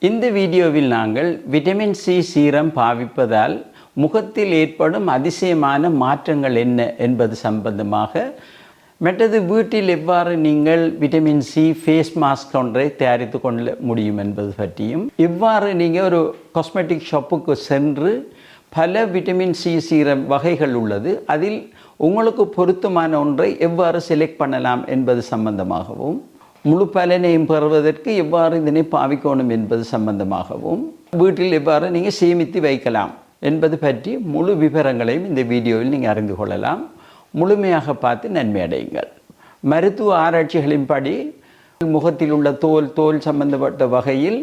இந்த வீடியோவில் நாங்கள் விட்டமின் சி சீரம் பாவிப்பதால் முகத்தில் ஏற்படும் அதிசயமான மாற்றங்கள் என்ன என்பது சம்பந்தமாக, மற்றது வீட்டில் எவ்வாறு நீங்கள் விட்டமின் சி ஃபேஸ் மாஸ்க் ஒன்றை தயாரித்து கொள்ள முடியும் என்பது பற்றியும், இவ்வாறு நீங்கள் ஒரு காஸ்மெட்டிக் ஷாப்புக்கு சென்று பல விட்டமின் சி சீரம் வகைகள் உள்ளது, அதில் உங்களுக்கு பொருத்தமான ஒன்றை எவ்வாறு செலக்ட் பண்ணலாம் என்பது சம்பந்தமாகவும், முழு பலனையும் பெறுவதற்கு எவ்வாறு இதனை பாவிக்கணும் என்பது சம்பந்தமாகவும், வீட்டில் எவ்வாறு நீங்கள் சேமித்து வைக்கலாம் என்பது பற்றி முழு விவரங்களையும் இந்த வீடியோவில் நீங்கள் அறிந்து கொள்ளலாம். முழுமையாக பார்த்து நன்மை அடையுங்கள். மருத்துவ ஆராய்ச்சிகளின்படி முகத்தில் உள்ள தோல் சம்பந்தப்பட்ட வகையில்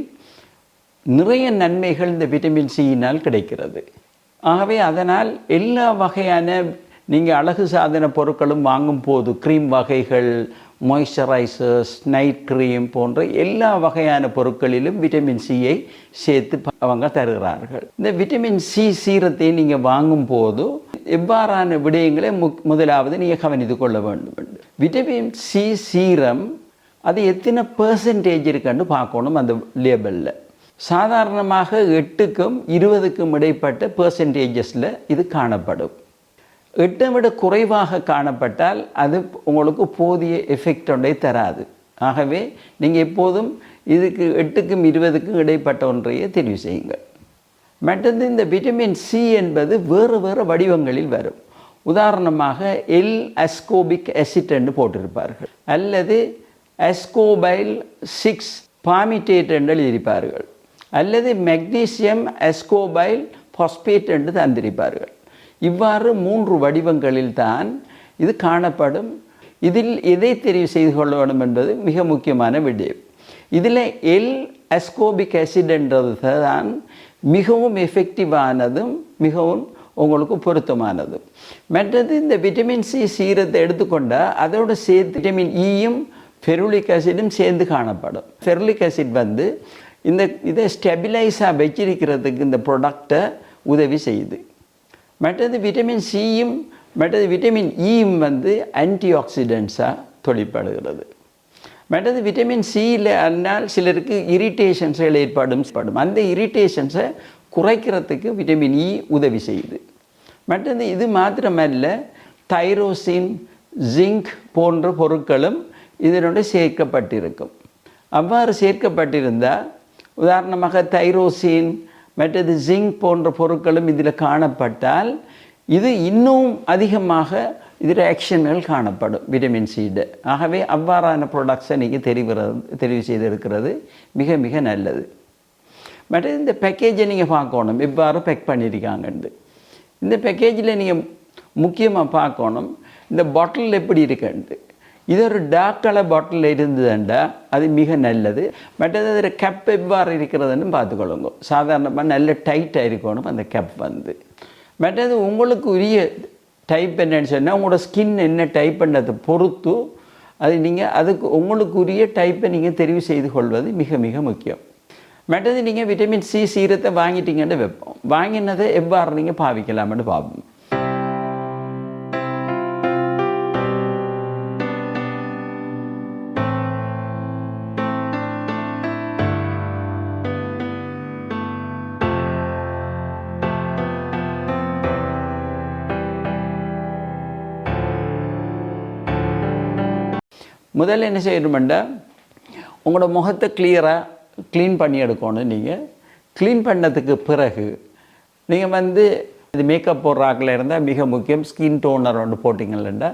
நிறைய நன்மைகள் இந்த விட்டமின் சியினால் கிடைக்கிறது. ஆகவே அதனால் எல்லா வகையான நீங்கள் அழகு சாதன பொருட்களும் வாங்கும் போது க்ரீம் வகைகள், மாய்ஸ்சரைசர்ஸ், நைட் க்ரீம் போன்ற எல்லா வகையான பொருட்களிலும் விட்டமின் சியை சேர்த்து அவங்க தருகிறார்கள். இந்த விட்டமின் சி சீரத்தை நீங்கள் வாங்கும் போது எவ்வாறான விடயங்களை முதலாவது நீங்கள் கவனித்து கொள்ள வேண்டும். விட்டமின் சி சீரம் அது எத்தனை பெர்சன்டேஜ் இருக்குன்னு பார்க்கணும். அந்த லேபிளில் சாதாரணமாக 8க்கும் 20க்கும் இடைப்பட்ட பெர்சன்டேஜஸில் இது காணப்படும். 8 விட குறைவாக காணப்பட்டால் அது உங்களுக்கு போதிய எஃபெக்ட் ஒன்றை தராது. ஆகவே நீங்கள் எப்போதும் இதுக்கு 8க்கும் 20க்கும் இடைப்பட்ட ஒன்றையே தெரிவு செய்யுங்கள். மற்றது இந்த விட்டமின் சி என்பது வேறு வடிவங்களில் வரும். உதாரணமாக L-ascorbic acid என்று போட்டிருப்பார்கள், அல்லது ascorbyl 6 palmitate என்று எழுதியிருப்பார்கள், அல்லது மெக்னீசியம் ascorbyl phosphate என்று தந்திருப்பார்கள். இவ்வாறு 3 வடிவங்களில் தான் இது காணப்படும். இதில் எதை தெரிவு செய்து கொள்ள வேண்டும் என்பது மிக முக்கியமான விடயம். இதில் L-ascorbic acid என்றது தான் மிகவும் எஃபெக்டிவானதும் மிகவும் உங்களுக்கு பொருத்தமானதும். மற்றது இந்த விட்டமின் சி சீரத்தை எடுத்துக்கொண்டால் அதோடு சேர்த்து விட்டமின் ஈயும் ஃபெருலிக் ஆசிடும் சேர்ந்து காணப்படும். ஃபெருலிக் ஆசிட் இதை ஸ்டெபிலைஸாக வச்சிருக்கிறதுக்கு இந்த ப்ராடக்டை உதவி செய்யுது. மற்றது விட்டமின் சியும் மற்றது விட்டமின் ஈயும் ஆன்டி ஆக்சிடென்ட்ஸாக தொழிற்படுகிறது. மற்றது விட்டமின் சியில் அதனால் சிலருக்கு இரிட்டேஷன்ஸ்கள் ஏற்படும். அந்த இரிட்டேஷன்ஸை குறைக்கிறதுக்கு விட்டமின் இ உதவி செய்யுது. மற்றது இது மாத்திரமல்ல, தைரோசின், ஜிங்க் போன்ற பொருட்களும் இதனுடைய சேர்க்கப்பட்டிருக்கும். அவ்வாறு சேர்க்கப்பட்டிருந்தால், உதாரணமாக தைரோசின் மற்றது ஜிங்க் போன்ற பொருட்களும் இதில் காணப்பட்டால் இது இன்னும் அதிகமாக இதில் ஆக்ஷன்கள் காணப்படும் விட்டமின் சியில். ஆகவே அவ்வாறான ப்ராடக்ட்ஸை நீங்கள் தெரிவு செய்திருக்கிறது மிக மிக நல்லது. மற்ற இந்த பேக்கேஜை நீங்கள் பார்க்கணும், எவ்வாறு பேக் பண்ணியிருக்காங்கன்னு. இந்த பேக்கேஜில் நீங்கள் முக்கியமாக பார்க்கணும் இந்த பாட்டில் எப்படி இருக்குன்ட்டு. இது ஒரு டார்க் கலர் பாட்டில் இருந்ததுண்டா அது மிக நல்லது. மற்றது அதில் கேப் எவ்வாறு இருக்கிறதுன்னு பார்த்துக்கொள்ளுங்க. சாதாரணமாக நல்ல டைட்டாக இருக்கணும் அந்த கேப் மற்றது உங்களுக்கு உரிய டைப் என்னன்னு சொன்னால் உங்களோட ஸ்கின் என்ன டைப் பண்ணதை பொறுத்து அதுக்கு உங்களுக்கு உரிய டைப்பை நீங்கள் தெரிவு செய்து கொள்வது மிக மிக முக்கியம். மற்றது நீங்கள் விட்டமின் சி சீரத்தை வாங்கிட்டீங்கன்னு வைப்போம், வாங்கினதை எவ்வாறு நீங்கள் பாவிக்கலாம்னு பார்ப்போம். முதல்ல என்ன செய்யணுமெண்டா, உங்களோட முகத்தை க்ளீன் பண்ணி எடுக்கணும். நீங்கள் க்ளீன் பண்ணதுக்கு பிறகு நீங்கள் இது மேக்கப் போடுறாக்கில் இருந்தால் மிக முக்கியம் ஸ்கின் டோனர் ஒன்று போட்டிங்களா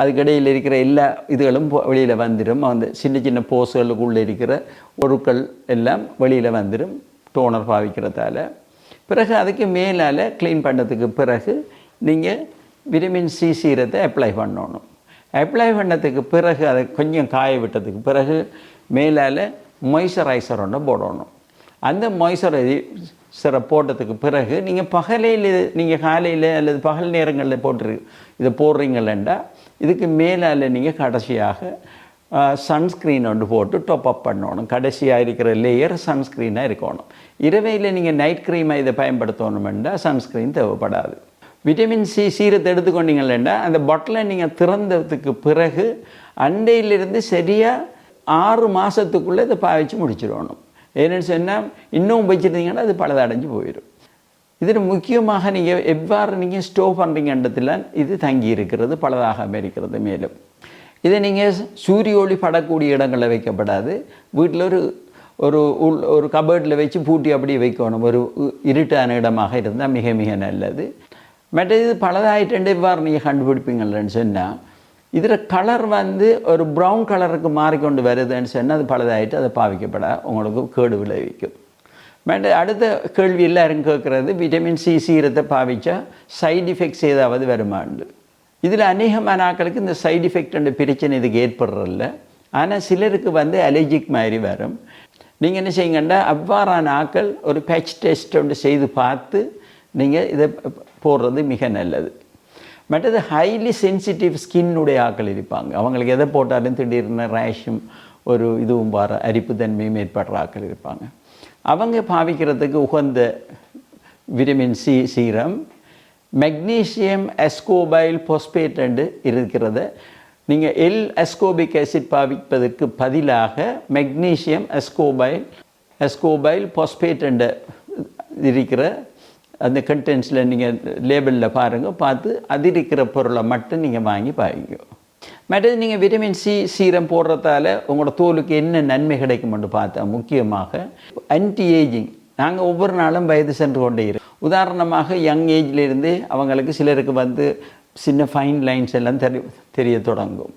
அதுக்கிடையில் இருக்கிற எல்லா இதுகளும் வெளியில் வந்துடும். சின்ன சின்ன போஸ்களுக்குள்ளே இருக்கிற பொருட்கள் எல்லாம் வெளியில் வந்துடும் டோனர் பாவிக்கிறதால. பிறகு அதுக்கு மேலால் க்ளீன் பண்ணதுக்கு பிறகு நீங்கள் விட்டமின் சி சீரத்தை அப்ளை பண்ணணும். அப்ளை பண்ணதுக்கு பிறகு அதை கொஞ்சம் காய விட்டதுக்கு பிறகு மேலால் மாய்ஸ்சரைசர் ஒன்று போடணும். அந்த மாய்ஸ்சரைசரை போட்டதுக்கு பிறகு நீங்கள் காலையில் அல்லது பகல் நேரங்களில் இதை போடுறீங்களா இதுக்கு மேலால் நீங்கள் கடைசியாக சன்ஸ்க்ரீன் ஒன்று போட்டு டாப் அப் பண்ணணும். கடைசியாக இருக்கிற லேயர் சன்ஸ்க்ரீனாக இருக்கணும். இரவையில் நீங்கள் நைட் க்ரீமாக இதை பயன்படுத்தணுமெண்டா சன்ஸ்க்ரீன் தேவைப்படாது. விட்டமின் சி சீரத்தை எடுத்துக்கொண்டீங்களா அந்த பாட்டிலை நீங்கள் திறந்ததுக்கு பிறகு அண்டையிலிருந்து சரியாக 6 மாதத்துக்குள்ளே இதை பாவிச்சு முடிச்சிடணும். ஏன்னு சொன்னால் இன்னும் வச்சுருந்தீங்கன்னா அது பழுதடைஞ்சு போயிடும். இதில் முக்கியமாக நீங்கள் எவ்வாறு நீங்கள் ஸ்டோர் பண்ணுறீங்கன்றதுல இது தங்கி இருக்கிறது, பழுதாகாமல் இருக்கிறது. மேலும் இதை நீங்கள் சூரிய ஒளி படக்கூடிய இடங்களில் வைக்கப்படாது. வீட்டில் ஒரு கபர்டில் வச்சு பூட்டி அப்படியே வைக்கணும். ஒரு இருட்டான இடமாக இருந்தால் மிக மிக நல்லது. மற்ற இது பழுதாயிட்டு எவ்வாறு நீங்கள் கண்டுபிடிப்பீங்கன்னு சொன்னால், இதில் கலர் ஒரு ப்ரௌன் கலருக்கு மாறிக்கொண்டு வருதுன்னு சொன்னால் அது பழுதாயிட்டு அதை பாவிக்கப்பட உங்களுக்கு கேடு விளைவிக்கும். அடுத்த கேள்வி எல்லாரும் கேட்குறது, விட்டமின் சி சீரத்தை பாவிச்சா சைடு எஃபெக்ட்ஸ் ஏதாவது வருமாண்டு. இதில் அநேகமான ஆக்களுக்கு இந்த சைடு எஃபெக்ட் பிரச்சனை இதுக்கு ஏற்படுறதில்ல. ஆனால் சிலருக்கு அலர்ஜிக் மாதிரி வரும். நீங்கள் என்ன செய்யுங்கன்னா, அவ்வாறான ஆக்கள் ஒரு பேட்ச் டெஸ்ட் ஒன்று செய்து பார்த்து நீங்கள் இதை போடுறது மிக நல்லது. மற்றது ஹைலி சென்சிட்டிவ் ஸ்கின்னுடைய ஆக்கள் இருப்பாங்க. அவங்களுக்கு எதை போட்டாலும் திடீர்னு ரேஷும் இதுவும் அரிப்பு தன்மையும் ஏற்படுற ஆக்கள் இருப்பாங்க. அவங்க பாவிக்கிறதுக்கு உகந்த vitamin C serum magnesium ascorbyl phosphate இருக்கிறத நீங்கள் L-ascorbic ஆசிட் பாவிப்பதற்கு பதிலாக மெக்னீசியம் அஸ்கோபைல் பாஸ்பேட் இருக்கிற அந்த கண்டென்ட்ஸில் நீங்கள் லேபிளில் பாருங்கள், பார்த்து அது இருக்கிற பொருளை மட்டும் நீங்கள் வாங்கி பாவிங்க. மற்றது நீங்கள் விட்டமின் சி சீரம் போடுறதால உங்களோட தோலுக்கு என்ன நன்மை கிடைக்கும்னு பார்த்தா, முக்கியமாக ஆன்டி ஏஜிங். நாங்கள் ஒவ்வொரு நாளும் வயது சென்று கொண்டே இருக்கோம். உதாரணமாக யங் ஏஜ்லேருந்து அவங்களுக்கு சிலருக்கு சின்ன ஃபைன் லைன்ஸ் எல்லாம் தெரிய தொடங்கும்.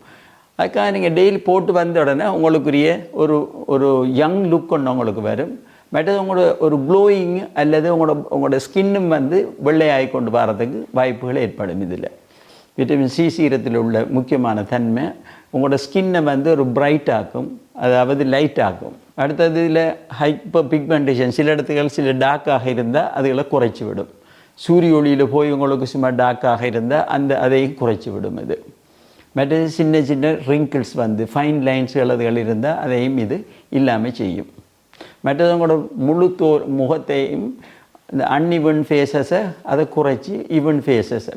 அதுக்காக நீங்கள் டெய்லி போட்டு வந்த உடனே உங்களுக்குரிய ஒரு யங் லுக் ஒன்று உங்களுக்கு வரும். மற்றது உங்களோட ஒரு க்ளோயிங் அல்லது உங்களோட ஸ்கின்னும் வெள்ளையாகி கொண்டு வரதுக்கு வாய்ப்புகள் ஏற்படும். இதில் விட்டமின் சி சீரத்தில் உள்ள முக்கியமான தன்மை உங்களோட ஸ்கின்னை ஒரு பிரைட் ஆக்கும், அதாவது லைட் ஆக்கும். அடுத்தது இதில் ஹைப்பர் பிக்மெண்டேஷன், சில இடத்துகள் சில டார்க்காக இருந்தால் அதுகளை குறைச்சி விடும். சூரிய ஒளியில் போய் உங்களுக்கு சும்மா டார்க்காக இருந்தால் அதையும் குறைச்சி விடும். இது மற்றது சின்ன சின்ன ரிங்கிள்ஸ் ஃபைன் லைன்ஸ்கள் அதுகள் இருந்தால் அதையும் இது இல்லாமல் செய்யும். மற்றது உங்களோட முழு முகத்தையும் இந்த அன்இவன் ஃபேஸஸை அதை குறைச்சி ஈவன்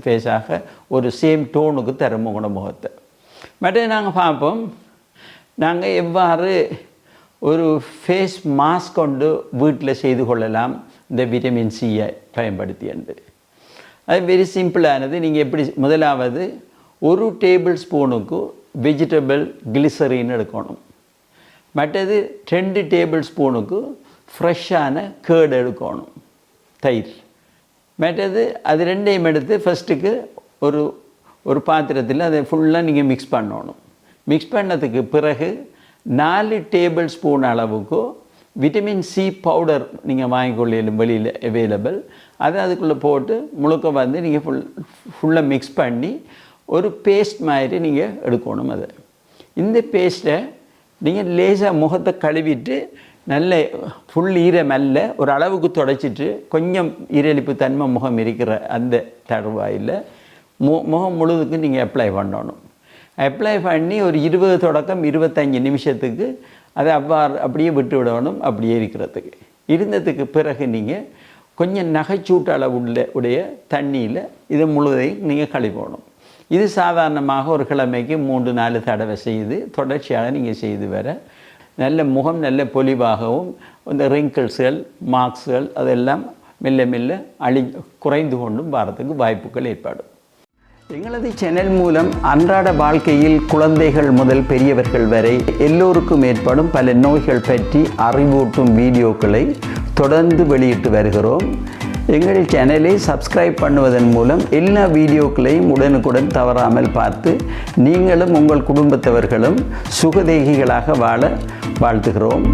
ஃபேஸாக ஒரு சேம் டோனுக்கு தரும் உங்களோட முகத்தை. மற்றது நாங்கள் பார்ப்போம், நாங்கள் எவ்வாறு ஒரு ஃபேஸ் மாஸ்க் கொண்டு வீட்டில் செய்து கொள்ளலாம் இந்த விட்டமின் சியை பயன்படுத்தி. அது வெரி சிம்பிளானது. நீங்கள் எப்படி, முதலாவது 1 டேபிள் ஸ்பூனுக்கு வெஜிடபிள் கிளிசரின் எடுக்கணும். மற்றது 2 டேபிள் ஸ்பூனுக்கு ஃப்ரெஷ்ஷான கேர்டு எடுக்கணும், தயிர். மற்றது அது ரெண்டையும் எடுத்து ஃபஸ்ட்டுக்கு ஒரு பாத்திரத்தில் அதை ஃபுல்லாக நீங்கள் மிக்ஸ் பண்ணணும். மிக்ஸ் பண்ணதுக்கு பிறகு 4 டேபிள் ஸ்பூன் அளவுக்கு விட்டமின் சி பவுடர் நீங்கள் வாங்கிக்கொள்ளும், வெளியில் அவைலபிள். அதை அதுக்குள்ளே போட்டு முழுக்க நீங்கள் ஃபுல்லாக மிக்ஸ் பண்ணி ஒரு பேஸ்ட் மாதிரி நீங்கள் எடுக்கணும். அதை இந்த பேஸ்ட்டை நீங்கள் லேசாக முகத்தை கழுவிட்டு நல்ல ஃபுல் ஈரம் அல்ல ஒரு அளவுக்கு துடைச்சிட்டு கொஞ்சம் ஈரலிப்பு தன்மை முகம் இருக்கிற அந்த தருவாயில் முகம் முழுதுக்கு நீங்கள் அப்ளை பண்ணணும். அப்ளை பண்ணி ஒரு 20 தொடக்கம் 25 நிமிஷத்துக்கு அதை அப்படியே விட்டு விடணும். அப்படியே இருந்ததுக்கு பிறகு நீங்கள் கொஞ்சம் நகைச்சூட்டு அளவு உடைய தண்ணியில் இதை முழுவதையும் நீங்கள் கழுவணும். இது சாதாரணமாக ஒரு கிழமைக்கு 3-4 தடவை செய்து தொடர்ச்சியாக நீங்கள் செய்து வர நல்ல முகம் நல்ல பொலிவாகவும் இந்த ரிங்கிள்ஸ்கள் மார்க்ஸ்கள் அதெல்லாம் மெல்ல மெல்ல குறைந்து கொண்டும் வரதுக்கு வாய்ப்புகள் ஏற்படும். எங்களது சேனல் மூலம் அன்றாட வாழ்க்கையில் குழந்தைகள் முதல் பெரியவர்கள் வரை எல்லோருக்கும் ஏற்படும் பல நோய்கள் பற்றி அறிவூட்டும் வீடியோக்களை தொடர்ந்து வெளியிட்டு வருகிறோம். எங்கள் சேனலை சப்ஸ்கிரைப் பண்ணுவதன் மூலம் எல்லா வீடியோக்களையும் உடனுக்குடன் தவறாமல் பார்த்து நீங்களும் உங்கள் குடும்பத்தவர்களும் சுகதேகிகளாக வாழ வாழ்த்துகிறோம்.